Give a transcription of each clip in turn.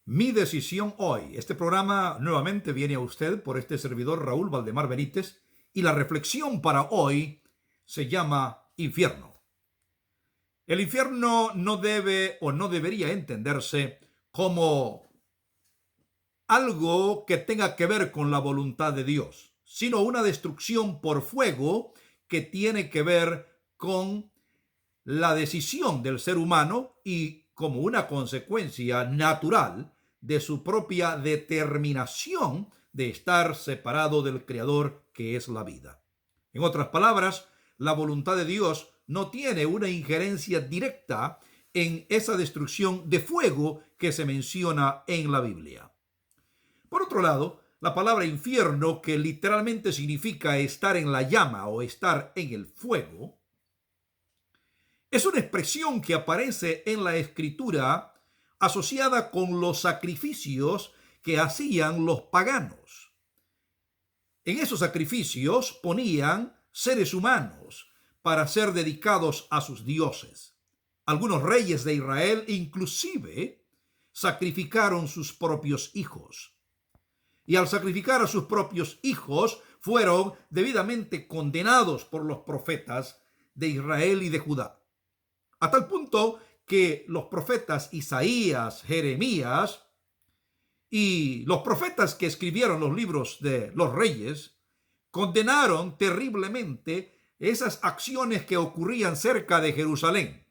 Mi decisión hoy. Este programa nuevamente viene a usted por este servidor Raúl Valdemar Benítez y la reflexión para hoy se llama infierno. El infierno no debe o no debería entenderse como algo que tenga que ver con la voluntad de Dios, sino una destrucción por fuego que tiene que ver con la decisión del ser humano y como una consecuencia natural de su propia determinación de estar separado del Creador que es la vida. En otras palabras, la voluntad de Dios no tiene una injerencia directa en esa destrucción de fuego que se menciona en la Biblia. Por otro lado, la palabra infierno, que literalmente significa estar en la llama o estar en el fuego, es una expresión que aparece en la Escritura asociada con los sacrificios que hacían los paganos. En esos sacrificios ponían seres humanos para ser dedicados a sus dioses. Algunos reyes de Israel inclusive sacrificaron sus propios hijos. Y al sacrificar a sus propios hijos fueron debidamente condenados por los profetas de Israel y de Judá. A tal punto que los profetas Isaías, Jeremías y los profetas que escribieron los libros de los reyes condenaron terriblemente esas acciones que ocurrían cerca de Jerusalén,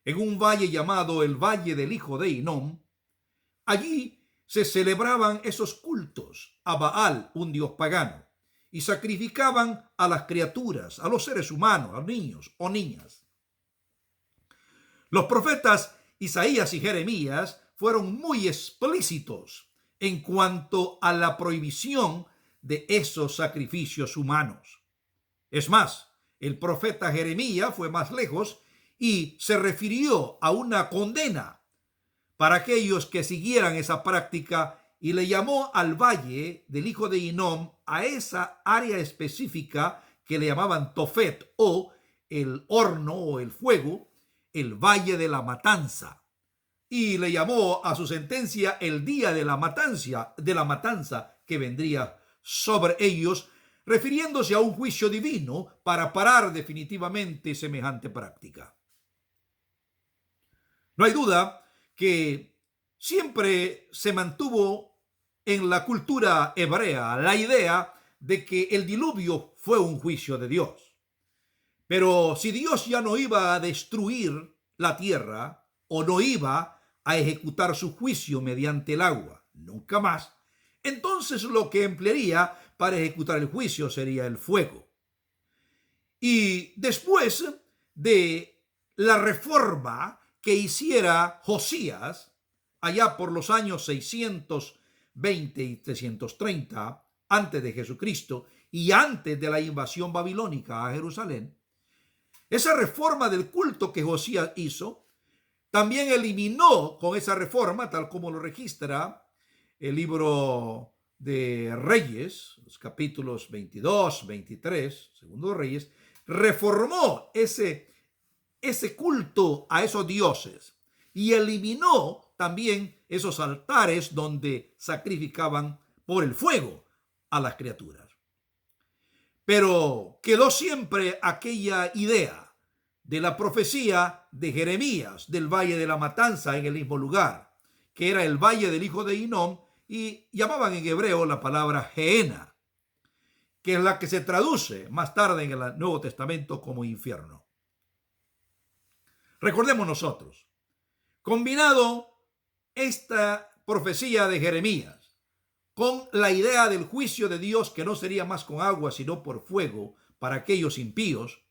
en un valle llamado el Valle del Hijo de Hinnom. Allí se celebraban esos cultos a Baal, un dios pagano, y sacrificaban a las criaturas, a los seres humanos, a niños o niñas. Los profetas Isaías y Jeremías fueron muy explícitos en cuanto a la prohibición de esos sacrificios humanos. Es más, el profeta Jeremías fue más lejos y se refirió a una condena para aquellos que siguieran esa práctica y le llamó al valle del hijo de Hinnom, a esa área específica que le llamaban Tofet o el horno o el fuego, el valle de la matanza, y le llamó a su sentencia el día de la matanza que vendría sobre ellos, refiriéndose a un juicio divino para parar definitivamente semejante práctica. No hay duda que siempre se mantuvo en la cultura hebrea la idea de que el diluvio fue un juicio de Dios. Pero si Dios ya no iba a destruir la tierra o no iba a ejecutar su juicio mediante el agua, nunca más, entonces lo que emplearía para ejecutar el juicio sería el fuego. Y después de la reforma que hiciera Josías, allá por los años 620 y 330 antes de Jesucristo y antes de la invasión babilónica a Jerusalén, esa reforma del culto que Josías hizo, también eliminó con esa reforma, tal como lo registra el libro de Reyes, los capítulos 22, 23, segundo de Reyes, reformó ese culto a esos dioses y eliminó también esos altares donde sacrificaban por el fuego a las criaturas. Pero quedó siempre aquella idea de la profecía de Jeremías del Valle de la Matanza en el mismo lugar, que era el Valle del Hijo de Hinnom, y llamaban en hebreo la palabra Gehenna, que es la que se traduce más tarde en el Nuevo Testamento como infierno. Recordemos nosotros, combinado esta profecía de Jeremías con la idea del juicio de Dios, que no sería más con agua sino por fuego para aquellos impíos,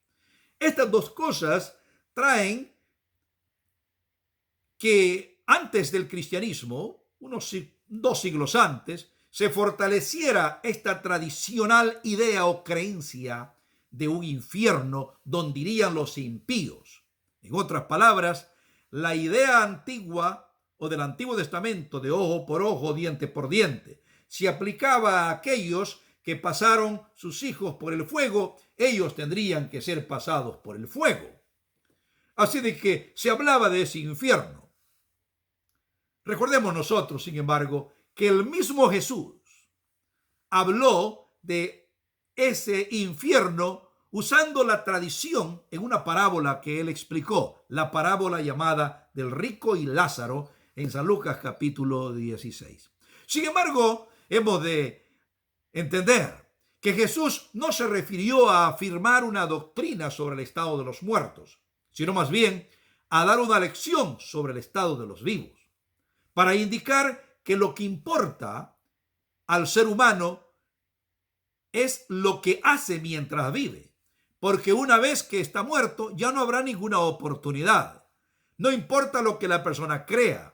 estas dos cosas traen que antes del cristianismo, unos 2 siglos antes, se fortaleciera esta tradicional idea o creencia de un infierno donde irían los impíos. En otras palabras, la idea antigua o del Antiguo Testamento de ojo por ojo, diente por diente, se aplicaba a aquellos que pasaron sus hijos por el fuego, ellos tendrían que ser pasados por el fuego. Así de que se hablaba de ese infierno. Recordemos nosotros, sin embargo, que el mismo Jesús habló de ese infierno usando la tradición en una parábola que él explicó, la parábola llamada del rico y Lázaro en San Lucas capítulo 16. Sin embargo, hemos de entender que Jesús no se refirió a afirmar una doctrina sobre el estado de los muertos, sino más bien a dar una lección sobre el estado de los vivos, para indicar que lo que importa al ser humano es lo que hace mientras vive, porque una vez que está muerto ya no habrá ninguna oportunidad. No importa lo que la persona crea,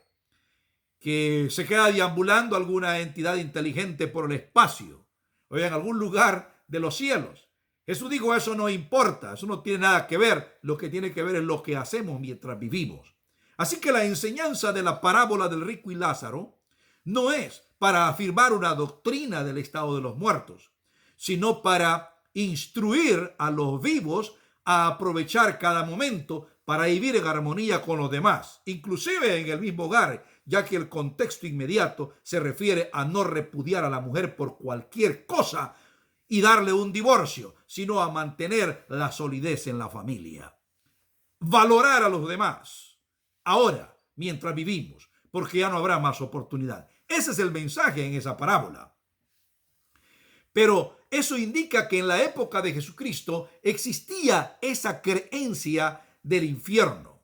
que se queda deambulando alguna entidad inteligente por el espacio o en algún lugar de los cielos. Jesús dijo, eso no importa, eso no tiene nada que ver, lo que tiene que ver es lo que hacemos mientras vivimos. Así que la enseñanza de la parábola del rico y Lázaro no es para afirmar una doctrina del estado de los muertos, sino para instruir a los vivos a aprovechar cada momento para vivir en armonía con los demás, inclusive en el mismo hogar, ya que el contexto inmediato se refiere a no repudiar a la mujer por cualquier cosa y darle un divorcio, sino a mantener la solidez en la familia. Valorar a los demás ahora, mientras vivimos, porque ya no habrá más oportunidad. Ese es el mensaje en esa parábola. Pero eso indica que en la época de Jesucristo existía esa creencia del infierno.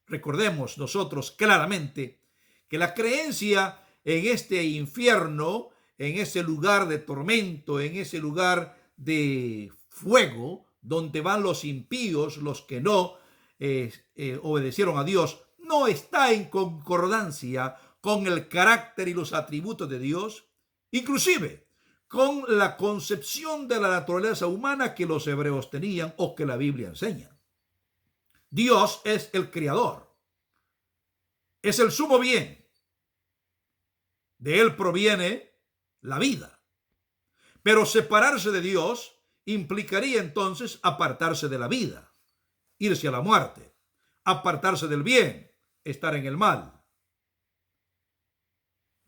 Recordemos nosotros claramente que la creencia en este infierno, en ese lugar de tormento, en ese lugar de fuego, donde van los impíos, los que no obedecieron a Dios, no está en concordancia con el carácter y los atributos de Dios, inclusive con la concepción de la naturaleza humana que los hebreos tenían o que la Biblia enseña. Dios es el creador, es el sumo bien. De él proviene la vida. Pero separarse de Dios implicaría entonces apartarse de la vida, irse a la muerte, apartarse del bien, estar en el mal.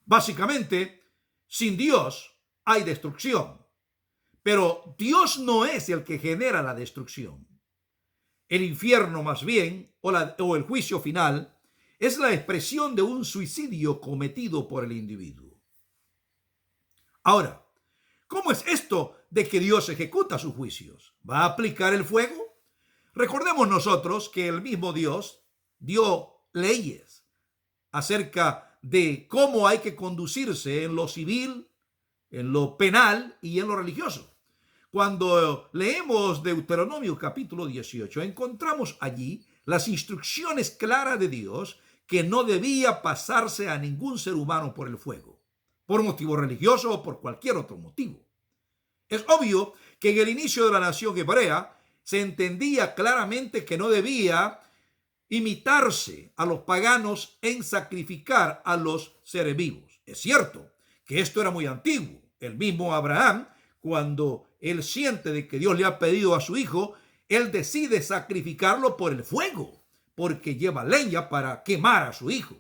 Básicamente, sin Dios hay destrucción, pero Dios no es el que genera la destrucción. El infierno más bien, o el juicio final, es la expresión de un suicidio cometido por el individuo. Ahora, ¿cómo es esto de que Dios ejecuta sus juicios? ¿Va a aplicar el fuego? Recordemos nosotros que el mismo Dios dio leyes acerca de cómo hay que conducirse en lo civil, en lo penal y en lo religioso. Cuando leemos Deuteronomio capítulo 18, encontramos allí las instrucciones claras de Dios que no debía pasarse a ningún ser humano por el fuego, por motivo religioso o por cualquier otro motivo. Es obvio que en el inicio de la nación hebrea se entendía claramente que no debía imitarse a los paganos en sacrificar a los seres vivos. Es cierto que esto era muy antiguo. El mismo Abraham, cuando él siente de que Dios le ha pedido a su hijo, él decide sacrificarlo por el fuego, porque lleva leña para quemar a su hijo.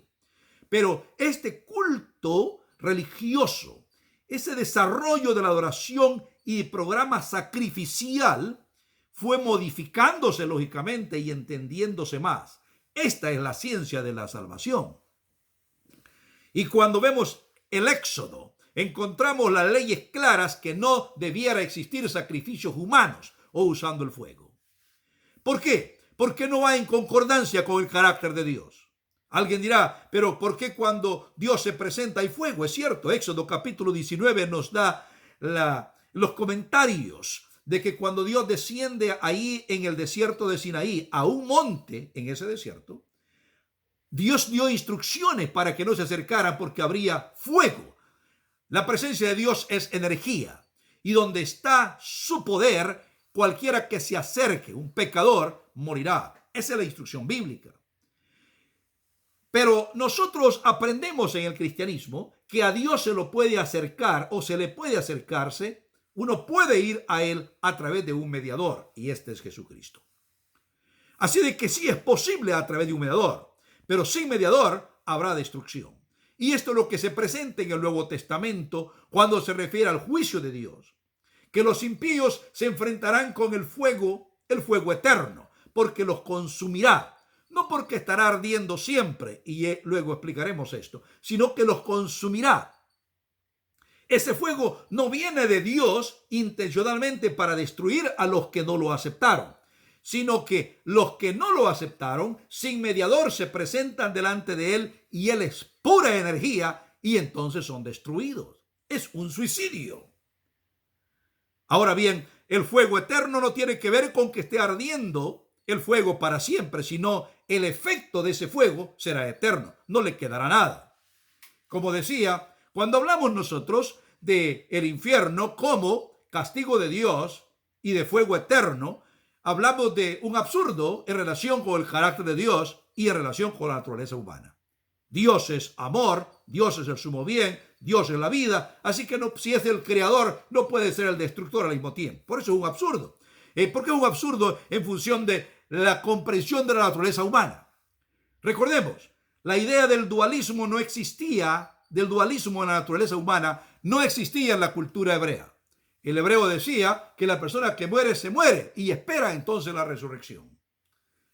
Pero este culto religioso, ese desarrollo de la adoración y programa sacrificial, fue modificándose lógicamente y entendiéndose más. Esta es la ciencia de la salvación. Y cuando vemos el Éxodo, encontramos las leyes claras que no debiera existir sacrificios humanos o usando el fuego. ¿Por qué? Porque no va en concordancia con el carácter de Dios. Alguien dirá, pero ¿por qué cuando Dios se presenta hay fuego? Es cierto, Éxodo capítulo 19 nos da los comentarios de que cuando Dios desciende ahí en el desierto de Sinaí a un monte en ese desierto, Dios dio instrucciones para que no se acercaran porque habría fuego. La presencia de Dios es energía y donde está su poder, cualquiera que se acerque, un pecador, morirá. Esa es la instrucción bíblica. Pero nosotros aprendemos en el cristianismo que a Dios se lo puede acercar o se le puede acercarse. Uno puede ir a él a través de un mediador, y este es Jesucristo. Así de que sí es posible a través de un mediador, pero sin mediador habrá destrucción. Y esto es lo que se presenta en el Nuevo Testamento cuando se refiere al juicio de Dios, que los impíos se enfrentarán con el fuego eterno, porque los consumirá, no porque estará ardiendo siempre, y luego explicaremos esto, sino que los consumirá. Ese fuego no viene de Dios intencionalmente para destruir a los que no lo aceptaron, sino que los que no lo aceptaron, sin mediador, se presentan delante de él y él es pura energía y entonces son destruidos. Es un suicidio. Ahora bien, el fuego eterno no tiene que ver con que esté ardiendo el fuego para siempre, sino el efecto de ese fuego será eterno, no le quedará nada. Como decía, cuando hablamos nosotros de el infierno como castigo de Dios y de fuego eterno, hablamos de un absurdo en relación con el carácter de Dios y en relación con la naturaleza humana. Dios es amor, Dios es el sumo bien, Dios es la vida, así que si es el creador, no puede ser el destructor al mismo tiempo. Por eso es un absurdo. ¿Por qué es un absurdo? En función de la comprensión de la naturaleza humana. Recordemos, la idea del dualismo no existía, del dualismo en la naturaleza humana, no existía en la cultura hebrea. El hebreo decía que la persona que muere se muere y espera entonces la resurrección.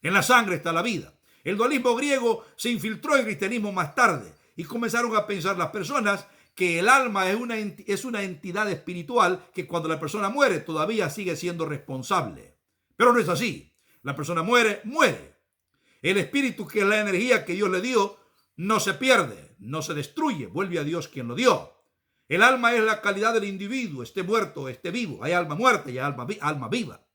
En la sangre está la vida. El dualismo griego se infiltró en el cristianismo más tarde y comenzaron a pensar las personas que el alma es una entidad espiritual que cuando la persona muere todavía sigue siendo responsable. Pero no es así. La persona muere. El espíritu, que es la energía que Dios le dio, no se pierde, no se destruye, vuelve a Dios quien lo dio. El alma es la calidad del individuo, esté muerto, esté vivo. Hay alma muerta y hay alma viva.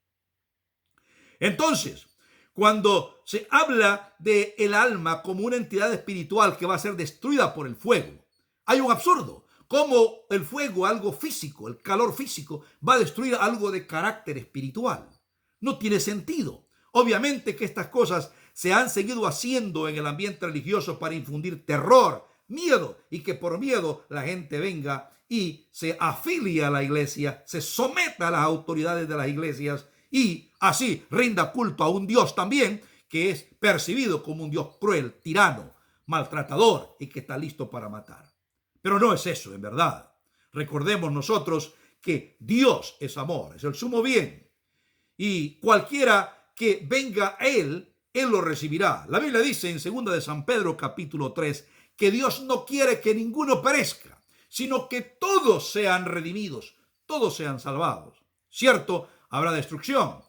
Entonces, cuando se habla de el alma como una entidad espiritual que va a ser destruida por el fuego, hay un absurdo. Como el fuego, algo físico, el calor físico, va a destruir algo de carácter espiritual. No tiene sentido. Obviamente que estas cosas se han seguido haciendo en el ambiente religioso para infundir terror, miedo, y que por miedo la gente venga y se afilie a la iglesia, se someta a las autoridades de las iglesias y así rinda culto a un Dios también que es percibido como un Dios cruel, tirano, maltratador y que está listo para matar. Pero no es eso, en verdad. Recordemos nosotros que Dios es amor, es el sumo bien, y cualquiera que venga a él lo recibirá. La Biblia dice en 2 de San Pedro capítulo 3 que Dios no quiere que ninguno perezca, sino que todos sean redimidos, todos sean salvados. Cierto, habrá destrucción,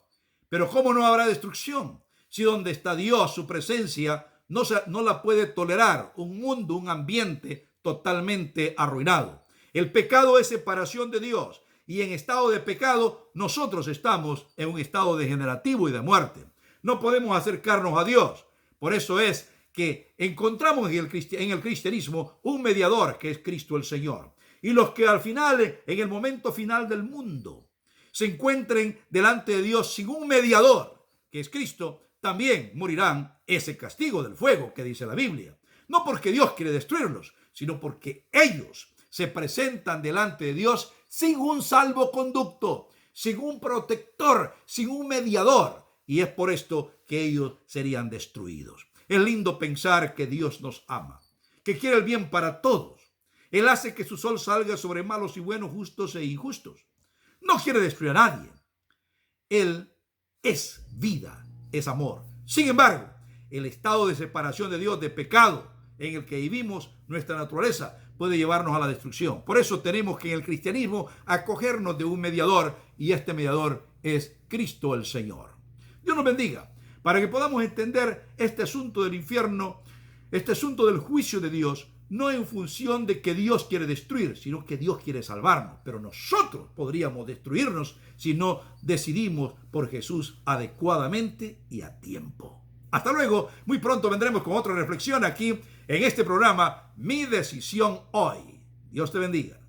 pero ¿cómo no habrá destrucción? Si donde está Dios, su presencia, no la puede tolerar un mundo, un ambiente totalmente arruinado. El pecado es separación de Dios, y en estado de pecado nosotros estamos en un estado degenerativo y de muerte. No podemos acercarnos a Dios. Por eso es que encontramos en el cristianismo un mediador, que es Cristo el Señor. Y los que al final, en el momento final del mundo, se encuentren delante de Dios sin un mediador, que es Cristo, también morirán ese castigo del fuego que dice la Biblia. No porque Dios quiere destruirlos, sino porque ellos se presentan delante de Dios sin un salvoconducto, sin un protector, sin un mediador. Y es por esto que ellos serían destruidos. Es lindo pensar que Dios nos ama, que quiere el bien para todos. Él hace que su sol salga sobre malos y buenos, justos e injustos. No quiere destruir a nadie. Él es vida, es amor. Sin embargo, el estado de separación de Dios, de pecado en el que vivimos, nuestra naturaleza puede llevarnos a la destrucción. Por eso tenemos que en el cristianismo acogernos de un mediador, y este mediador es Cristo el Señor. Dios nos bendiga, para que podamos entender este asunto del infierno, este asunto del juicio de Dios, no en función de que Dios quiere destruir, sino que Dios quiere salvarnos. Pero nosotros podríamos destruirnos si no decidimos por Jesús adecuadamente y a tiempo. Hasta luego, muy pronto vendremos con otra reflexión aquí en este programa, Mi Decisión Hoy. Dios te bendiga.